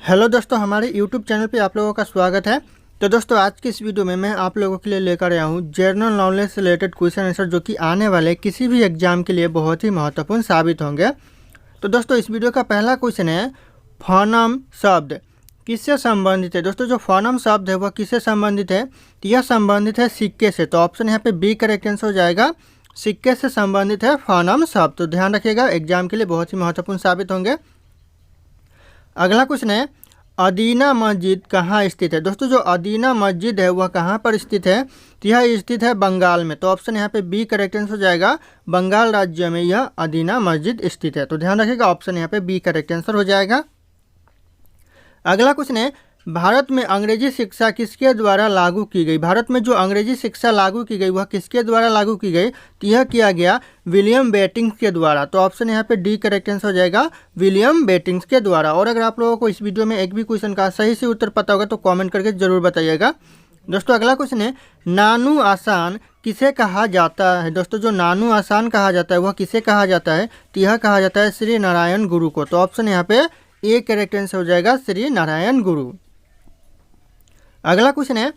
Hello दोस्तों, हमारे YouTube channel पे आप लोगों का स्वागत है। तो दोस्तों, आज की इस वीडियो में मैं आप लोगों के लिए लेकर आया हूँ जनरल नॉलेज से रिलेटेड क्वेश्चन आंसर, जो कि आने वाले किसी भी एग्जाम के लिए बहुत ही महत्वपूर्ण साबित होंगे। तो दोस्तों, इस वीडियो का पहला क्वेश्चन है, फोनम शब्द किससे संबंधित है। दोस्तों, जो फोनम शब्द है वह किससे संबंधित है, तो यह संबंधित है सिक्के से। तो ऑप्शन यहाँ पे बी करेक्ट आंसर हो जाएगा, सिक्के से संबंधित है फोनम शब्द। तो ध्यान रखिएगा, एग्जाम के लिए बहुत ही महत्वपूर्ण साबित होंगे। अगला क्वेश्चन है, अदीना मस्जिद कहाँ स्थित है। दोस्तों, जो अदीना मस्जिद है वह कहाँ पर स्थित है, तो यह स्थित है बंगाल में। तो ऑप्शन यहाँ पे बी करेक्ट आंसर हो जाएगा, बंगाल राज्य में यह अदीना मस्जिद स्थित है। तो ध्यान रखिएगा, ऑप्शन यहाँ पे बी करेक्ट आंसर हो जाएगा। अगला क्वेश्चन है, भारत में अंग्रेजी शिक्षा किसके द्वारा लागू की गई। भारत में जो अंग्रेजी शिक्षा लागू की गई वह किसके द्वारा लागू की गई, तो यह किया गया विलियम बेटिंग्स के द्वारा। तो ऑप्शन यहाँ पे डी करेक्ट आंसर हो जाएगा, विलियम बेटिंग्स के द्वारा। और अगर आप लोगों को इस वीडियो में एक भी क्वेश्चन का सही से उत्तर पता होगा तो कॉमेंट करके जरूर बताइएगा। दोस्तों, अगला क्वेश्चन है, नानू आसान किसे कहा जाता है। दोस्तों, जो नानू आसान कहा जाता है वह किसे कहा जाता है, तो यह कहा जाता है श्री नारायण गुरु को। तो ऑप्शन यहाँ पे ए करेक्ट आंसर हो जाएगा, श्री नारायण गुरु। अगला क्वेश्चन है,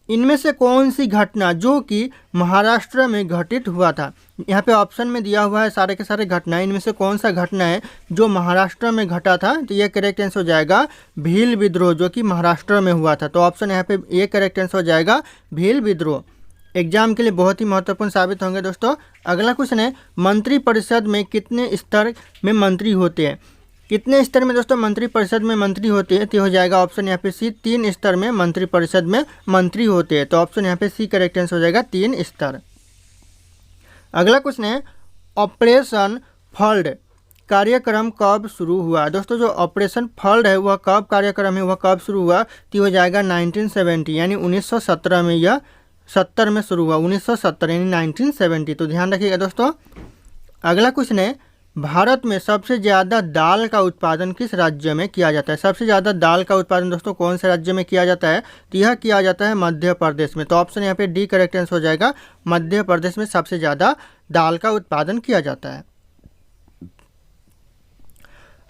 इनमें से कौन सी घटना जो कि महाराष्ट्र में घटित हुआ था। यहाँ पे ऑप्शन में दिया हुआ है सारे के सारे घटना, इनमें से कौन सा घटना है जो महाराष्ट्र में घटा था, तो यह करेक्ट आंसर हो जाएगा भील विद्रोह, जो कि महाराष्ट्र में हुआ था। तो ऑप्शन यहाँ पे ए करेक्ट आंसर हो जाएगा, भील विद्रोह। एग्जाम के लिए बहुत ही महत्वपूर्ण साबित होंगे। दोस्तों, अगला क्वेश्चन है, मंत्रिपरिषद में कितने स्तर में मंत्री होते हैं। कितने स्तर में दोस्तों मंत्रिपरिषद में मंत्री होते हैं, तो हो जाएगा ऑप्शन यहाँ पे सी, 3 स्तर में मंत्रिपरिषद में मंत्री होते हैं। तो ऑप्शन यहाँ पे सी करेक्ट आंसर हो जाएगा, 3 स्तर। अगला क्वेश्चन है, ऑपरेशन फ्लड कार्यक्रम कब शुरू हुआ। दोस्तों, जो ऑपरेशन फ्लड है वह कब कार्यक्रम है वह कब शुरू हुआ, तो हो जाएगा 1970 यानी 1917 में, यह 70 में शुरू हुआ, 1970 यानी 1970। तो ध्यान रखिएगा दोस्तों। अगला क्वेश्चन है, भारत में सबसे ज़्यादा दाल का उत्पादन किस राज्य में किया जाता है। सबसे ज़्यादा दाल का उत्पादन दोस्तों कौन से राज्य में किया जाता है, तो यह किया जाता है मध्य प्रदेश में। तो ऑप्शन यहाँ पे डी करेक्ट आंसर हो जाएगा, मध्य प्रदेश में सबसे ज़्यादा दाल का उत्पादन किया जाता है।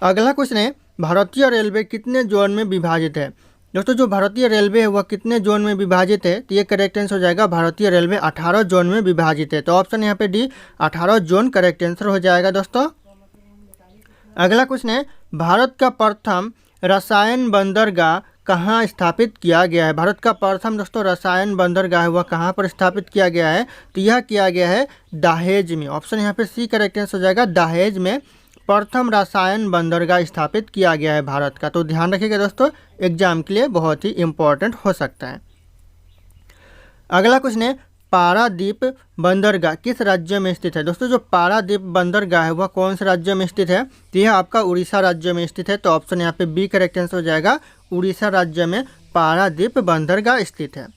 अगला क्वेश्चन है, भारतीय रेलवे कितने जोन में विभाजित है। दोस्तों, जो भारतीय रेलवे है वह कितने जोन में विभाजित है, तो ये करेक्ट आंसर हो जाएगा, भारतीय रेलवे 18 जोन में विभाजित है। तो ऑप्शन यहाँ पे डी 18 जोन करेक्ट आंसर हो जाएगा दोस्तों। अगला क्वेश्चन है, भारत का प्रथम रसायन बंदरगाह कहाँ स्थापित किया गया है। भारत का प्रथम दोस्तों रसायन बंदरगाह है वह कहाँ पर स्थापित किया गया है, तो यह किया गया है दहेज में। ऑप्शन यहाँ पे सी करेक्ट आंसर हो जाएगा, दहेज में प्रथम रसायन बंदरगाह स्थापित किया गया है भारत का। तो ध्यान रखिएगा दोस्तों, एग्जाम के लिए बहुत ही इंपॉर्टेंट हो सकता है। अगला क्वेश्चन है, पारादीप बंदरगाह किस राज्य में स्थित है। दोस्तों, जो पारादीप बंदरगाह है वह कौन से राज्य में स्थित है, तो यह आपका उड़ीसा राज्य में स्थित है। तो ऑप्शन यहाँ पे बी करेक्ट आंसर हो जाएगा, उड़ीसा राज्य में पारादीप बंदरगाह स्थित है।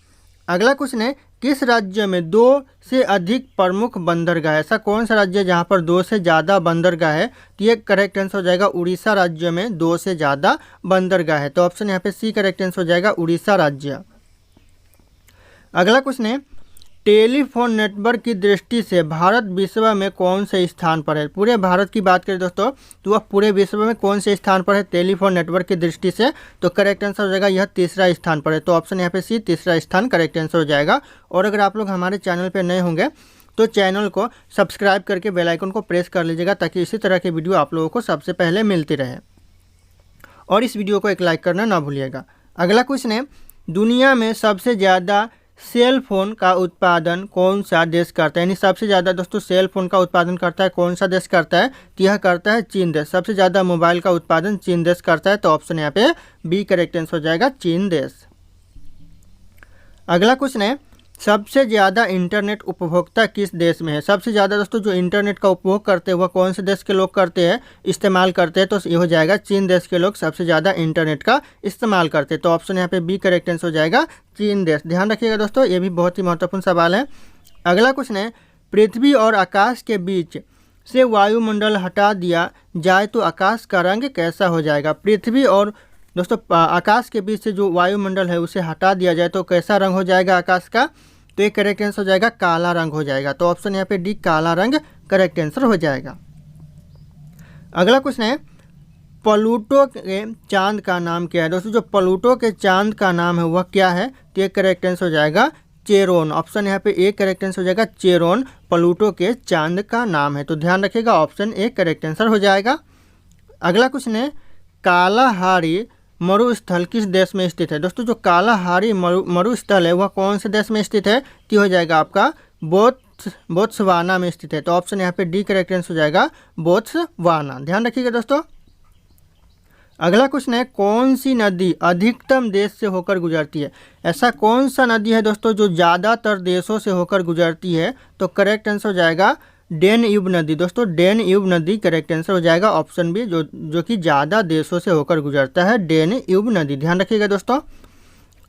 अगला क्वेश्चन है, किस राज्य में 2 से अधिक प्रमुख बंदरगाह है। ऐसा कौन सा राज्य है जहाँ पर 2 से ज़्यादा बंदरगाह है, तो ये करेक्ट आंसर हो जाएगा, उड़ीसा राज्य में 2 से ज़्यादा बंदरगाह है। तो ऑप्शन यहाँ पे सी करेक्ट आंसर हो जाएगा, उड़ीसा राज्य। अगला क्वेश्चन है, टेलीफोन नेटवर्क की दृष्टि से भारत विश्व में कौन से स्थान पर है। पूरे भारत की बात करें दोस्तों तो वह पूरे विश्व में कौन से स्थान पर है टेलीफोन नेटवर्क की दृष्टि से, तो करेक्ट आंसर हो जाएगा, यह 3रा स्थान पर है। तो ऑप्शन यहाँ पे सी 3रा स्थान करेक्ट आंसर हो जाएगा। और अगर आप लोग हमारे चैनल पर नए होंगे तो चैनल को सब्सक्राइब करके बेल आइकन को प्रेस कर लीजिएगा, ताकि इसी तरह के वीडियो आप लोगों को सबसे पहले मिलती रहे। और इस वीडियो को एक लाइक करना ना भूलिएगा। अगला क्वेश्चन है, दुनिया में सबसे ज़्यादा सेल फोन का उत्पादन कौन सा देश करता है। यानी सबसे ज़्यादा दोस्तों सेल फोन का उत्पादन करता है कौन सा देश करता है, तो यह करता है चीन देश। सबसे ज़्यादा मोबाइल का उत्पादन चीन देश करता है। तो ऑप्शन यहाँ पे बी करेक्ट आंसर हो जाएगा, चीन देश। अगला क्वेश्चन है, सबसे ज़्यादा इंटरनेट उपभोक्ता किस देश में है। सबसे ज़्यादा दोस्तों जो इंटरनेट का उपभोग करते हैं वह कौन से देश के लोग करते हैं, इस्तेमाल करते हैं, तो ये हो जाएगा चीन देश के लोग सबसे ज़्यादा इंटरनेट का इस्तेमाल करते हैं। तो ऑप्शन यहाँ पे बी करेक्ट आंसर हो जाएगा, चीन देश। ध्यान रखिएगा दोस्तों, ये भी बहुत ही महत्वपूर्ण सवाल है। अगला क्वेश्चन है, पृथ्वी और आकाश के बीच से वायुमंडल हटा दिया जाए तो आकाश का रंग कैसा हो जाएगा। पृथ्वी और दोस्तों आकाश के बीच से जो वायुमंडल है उसे हटा दिया जाए तो कैसा रंग हो जाएगा आकाश का, तो ये करेक्ट आंसर हो जाएगा, काला रंग हो जाएगा। तो ऑप्शन यहाँ पे डी काला रंग करेक्ट आंसर हो जाएगा। अगला क्वेश्चन है, प्लूटो के चांद का नाम क्या है दोस्तों? जो प्लूटो के चांद का नाम है वह क्या है? तो ये करेक्ट आंसर हो जाएगा चेरोन। ऑप्शन यहाँ पे ए करेक्ट आंसर हो जाएगा चेरोन, प्लूटो के चांद का नाम है। तो ध्यान रखिएगा ऑप्शन ए करेक्ट आंसर हो जाएगा। अगला क्वेश्चन है कालाहारी मरुस्थल किस देश में स्थित है? दोस्तों जो कालाहारी मरुस्थल है वह कौन से देश में स्थित है? तो हो जाएगा आपका बोत्सवाना में स्थित है। तो ऑप्शन यहाँ पे डी करेक्ट आंसर हो जाएगा बोत्सवाना। ध्यान रखिएगा दोस्तों। अगला क्वेश्चन है कौन सी नदी अधिकतम देश से होकर गुजरती है? ऐसा कौन सा नदी है दोस्तों जो ज़्यादातर देशों से होकर गुजरती है? तो करेक्ट आंसर हो जाएगा डेनयूब नदी। दोस्तों डेनयूब नदी करेक्ट आंसर हो जाएगा ऑप्शन बी, जो कि ज़्यादा देशों से होकर गुजरता है, डेनयूब नदी। ध्यान रखिएगा दोस्तों।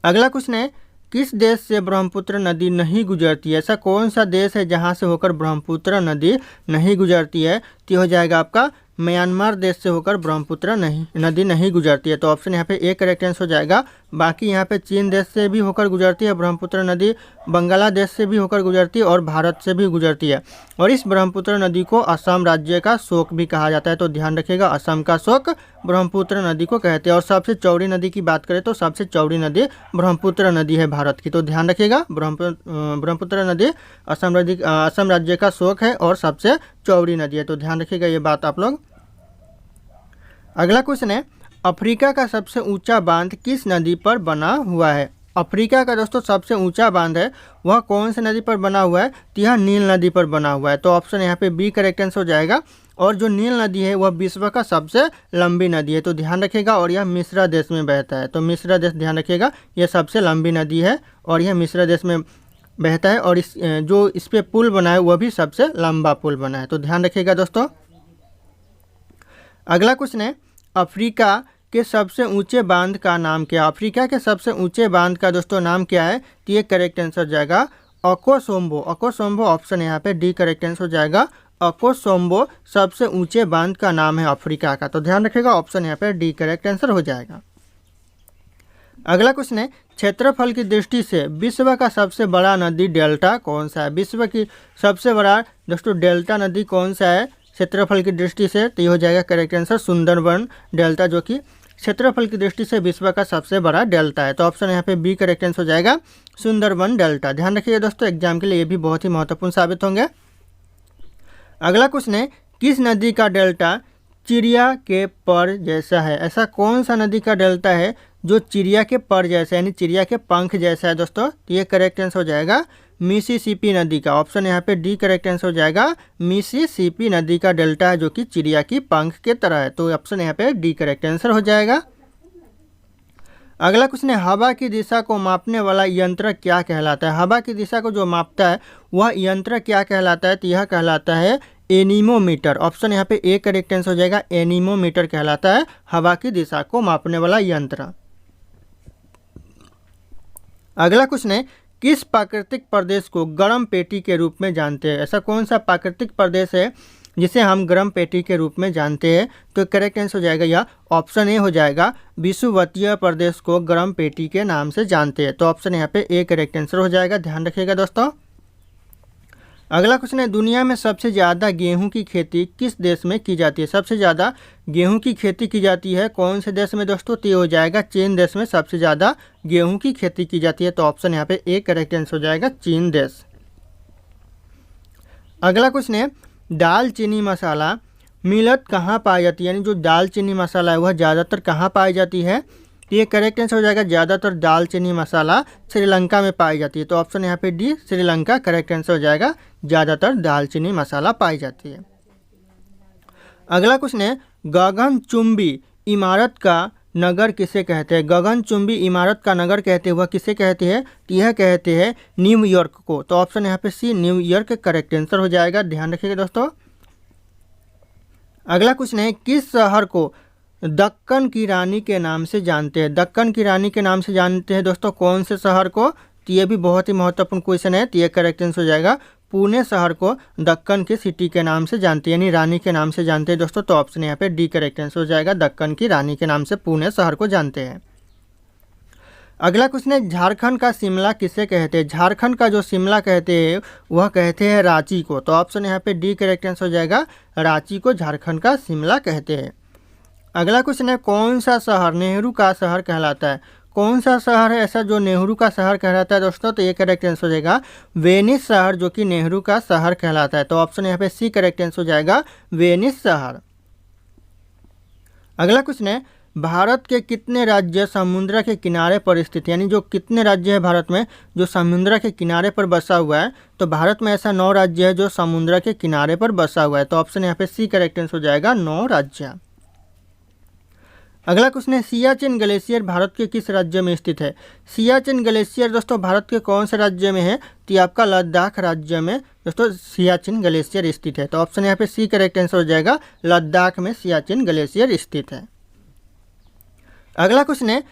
अगला क्वेश्चन है किस देश से ब्रह्मपुत्र नदी नहीं गुजरती है? ऐसा कौन सा देश है जहां से होकर ब्रह्मपुत्र नदी नहीं गुजरती है? तो हो जाएगा आपका म्यांमार देश से होकर ब्रह्मपुत्र नदी नहीं गुजरती है। तो ऑप्शन यहाँ पे ए करेक्ट आंसर हो जाएगा। बाकी यहाँ पे चीन देश से भी होकर गुजरती है ब्रह्मपुत्र नदी, बांग्लादेश से भी होकर गुजरती है और भारत से भी गुजरती है। और इस ब्रह्मपुत्र नदी को असम राज्य का शोक भी कहा जाता है। तो ध्यान रखिएगा असम का शोक ब्रह्मपुत्र नदी को कहते हैं। और सबसे चौड़ी नदी की बात करें तो सबसे चौड़ी नदी ब्रह्मपुत्र नदी है भारत की। तो ध्यान रखिएगा ब्रह्मपुत्र नदी असम राज्य का शोक है और सबसे चौड़ी नदी है। तो ध्यान रखिएगा ये बात आप लोग। अगला क्वेश्चन है अफ्रीका का सबसे ऊंचा बांध किस नदी पर बना हुआ है? अफ्रीका का दोस्तों सबसे ऊंचा बांध है वह कौन सी नदी पर बना हुआ है? तो यह नील नदी पर बना हुआ है। तो ऑप्शन यहाँ पे बी करेक्ट आंसर हो जाएगा। और जो नील नदी है वह विश्व का सबसे लंबी नदी है। तो ध्यान रखिएगा। और यह मिस्र देश में बहता है। तो मिस्र देश ध्यान रखिएगा यह सबसे लंबी नदी है और यह मिस्र देश में बहता है। और जो इस पर पुल बना है वह भी सबसे लंबा पुल बना है। तो ध्यान रखिएगा दोस्तों। अगला क्वेश्चन है अफ्रीका के सबसे ऊंचे बांध का नाम क्या है? अफ्रीका के सबसे ऊंचे बांध का दोस्तों नाम क्या है? तो ये करेक्ट आंसर हो जाएगा अकोसोम्बो। अकोसोम्बो ऑप्शन यहाँ पे डी करेक्ट आंसर हो जाएगा। अकोसोम्बो सबसे ऊंचे बांध का नाम है अफ्रीका का। तो ध्यान रखिएगा ऑप्शन यहाँ पे डी करेक्ट आंसर हो जाएगा। अगला क्वेश्चन है क्षेत्रफल की दृष्टि से विश्व का सबसे बड़ा नदी डेल्टा कौन सा है? विश्व की सबसे बड़ा दोस्तों डेल्टा नदी कौन सा है क्षेत्रफल की दृष्टि से? तो ये हो जाएगा करेक्ट आंसर सुंदरबन डेल्टा, जो कि क्षेत्रफल की दृष्टि से विश्व का सबसे बड़ा डेल्टा है। तो ऑप्शन यहाँ पे बी करेक्ट आंसर हो जाएगा सुंदरबन डेल्टा। ध्यान रखिएगा दोस्तों एग्जाम के लिए ये भी बहुत ही महत्वपूर्ण साबित होंगे। अगला क्वेश्चन है किस नदी का डेल्टा चिड़िया के पर जैसा है? ऐसा कौन सा नदी का डेल्टा है जो चिड़िया के पर जैसा यानी चिड़िया के पंख जैसा है दोस्तों? तो ये करेक्ट आंसर हो जाएगा मिसिसिपी नदी का। ऑप्शन यहाँ पे डी करेक्ट आंसर हो जाएगा। मिसिसिपी नदी का डेल्टा है जो कि चिड़िया की पंख के तरह है। तो ऑप्शन यहाँ पे डी करेक्ट आंसर हो जाएगा। अगला क्वेश्चन है हवा की दिशा को मापने वाला यंत्र क्या कहलाता है? हवा की दिशा को जो मापता है वह यंत्र क्या कहलाता है? तो यह कहलाता है एनीमोमीटर। ऑप्शन यहाँ पे ए करेक्ट आंसर हो जाएगा। एनीमोमीटर कहलाता है हवा की दिशा को मापने वाला यंत्र। अगला क्वेश्चन है किस प्राकृतिक प्रदेश को गर्म पेटी के रूप में जानते हैं? ऐसा कौन सा प्राकृतिक प्रदेश है जिसे हम गर्म पेटी के रूप में जानते हैं? तो करेक्ट आंसर हो जाएगा यह ऑप्शन ए हो जाएगा। विषुवतीय प्रदेश को गर्म पेटी के नाम से जानते हैं। तो ऑप्शन यहाँ पे ए करेक्ट आंसर हो जाएगा। ध्यान रखिएगा दोस्तों। अगला क्वेश्चन है दुनिया में सबसे ज़्यादा गेहूं की खेती किस देश में की जाती है? सबसे ज़्यादा गेहूं की खेती की जाती है कौन से देश में दोस्तों? तो ये हो जाएगा चीन देश में सबसे ज़्यादा गेहूं की खेती की जाती है। तो ऑप्शन यहाँ पे ए करेक्ट आंसर हो जाएगा चीन देश। अगला क्वेश्चन है दालचीनी मसाला मिलत कहाँ पाई जाती है? यानी जो दालचीनी मसाला है वह ज़्यादातर कहाँ पाई जाती है? तो ये करेक्ट आंसर हो जाएगा ज़्यादातर दालचीनी मसाला श्रीलंका में पाई जाती है। तो ऑप्शन यहाँ पे डी श्रीलंका करेक्ट आंसर हो जाएगा। ज़्यादातर दालचीनी मसाला पाई जाती है। अगला क्वेश्चन है गगनचुंबी इमारत का नगर किसे कहते हैं? गगनचुंबी इमारत का नगर कहते हैं वह किसे कहते हैं? तो यह कहते हैं न्यूयॉर्क को। तो ऑप्शन यहाँ पे सी न्यूयॉर्क करेक्ट आंसर हो जाएगा। ध्यान रखिएगा दोस्तों। अगला क्वेश्चन है किस शहर को दक्कन की रानी के नाम से जानते हैं? दक्कन की रानी के नाम से जानते हैं दोस्तों कौन से शहर को? तो ये भी बहुत ही महत्वपूर्ण क्वेश्चन है। तो ये करेक्ट आंसर हो जाएगा पुणे शहर को दक्कन की सिटी के नाम से जानते हैं यानी रानी के नाम से जानते हैं दोस्तों। तो ऑप्शन यहाँ पे डी करेक्ट आंसर हो जाएगा। दक्कन की रानी के नाम से पुणे शहर को जानते हैं। अगला क्वेश्चन है झारखंड का शिमला किसे कहते हैं? झारखंड का जो शिमला कहते हैं वह कहते हैं रांची को। तो ऑप्शन यहाँ पे डी करेक्ट आंसर हो जाएगा। रांची को झारखंड का शिमला कहते हैं। अगला क्वेश्चन है, कौन सा शहर नेहरू का शहर कहलाता है? कौन सा शहर है ऐसा जो नेहरू का शहर कहलाता है दोस्तों? तो ये करेक्ट आंसर हो जाएगा वेनिस शहर, जो कि नेहरू का शहर कहलाता है। तो ऑप्शन यहाँ पे सी करेक्ट आंसर हो जाएगा, वेनिस शहर। अगला क्वेश्चन है, भारत के कितने राज्य समुद्र के किनारे पर स्थित, यानी जो कितने राज्य है भारत में जो समुद्र के किनारे पर बसा हुआ है? तो भारत में ऐसा 9 राज्य है जो समुद्र के किनारे पर बसा हुआ है। तो ऑप्शन यहाँ पे सी करेक्ट आंसर हो जाएगा, 9 राज्य। अगला क्वेश्चन है, सियाचिन ग्लेशियर भारत के किस राज्य में स्थित है? सियाचिन ग्लेशियर दोस्तों भारत के कौन से राज्य में है? तो ये आपका लद्दाख राज्य में दोस्तों सियाचिन ग्लेशियर स्थित है। तो ऑप्शन यहाँ पे सी करेक्ट आंसर हो जाएगा, लद्दाख में सियाचिन ग्लेशियर स्थित है। अगला क्वेश्चन है,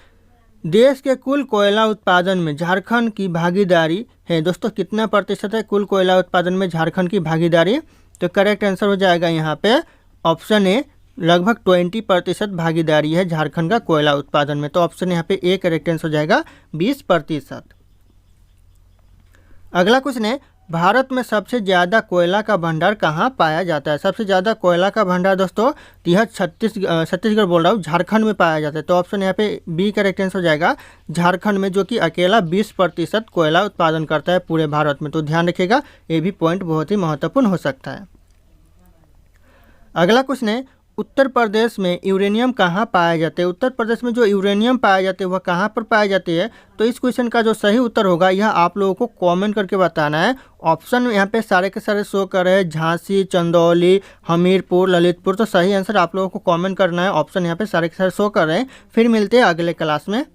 देश के कुल कोयला उत्पादन में झारखंड की भागीदारी है दोस्तों कितना प्रतिशत है कुल कोयला उत्पादन में झारखंड की भागीदारी? तो करेक्ट आंसर हो जाएगा यहाँ पे ऑप्शन ए, लगभग 20% भागीदारी है झारखंड का कोयला उत्पादन में। तो ऑप्शन यहाँ पे ए करेक्ट आंसर हो जाएगा, 20%। अगला क्वेश्चन है, भारत में सबसे ज़्यादा कोयला का भंडार कहाँ पाया जाता है? सबसे ज़्यादा कोयला का भंडार दोस्तों यह छत्तीसगढ़ बोल रहा हूँ, झारखंड में पाया जाता है। तो ऑप्शन यहाँ पे बी करेक्ट आंसर हो जाएगा, झारखंड में, जो कि अकेला 20% कोयला उत्पादन करता है पूरे भारत में। तो ध्यान रखिएगा, ये भी पॉइंट बहुत ही महत्वपूर्ण हो सकता है। अगला क्वेश्चन है, उत्तर प्रदेश में यूरेनियम कहाँ पाया जाते हैं? उत्तर प्रदेश में जो यूरेनियम पाए जाते हैं वह कहाँ पर पाए जाते हैं? तो इस क्वेश्चन का जो सही उत्तर होगा यह आप लोगों को कमेंट करके बताना है। ऑप्शन यहाँ पे सारे के सारे शो कर रहे हैं, झांसी, चंदौली, हमीरपुर, ललितपुर। तो सही आंसर आप लोगों को कमेंट करना है। ऑप्शन यहाँ पे सारे के सारे शो कर रहे हैं। फिर मिलते हैं अगले क्लास में।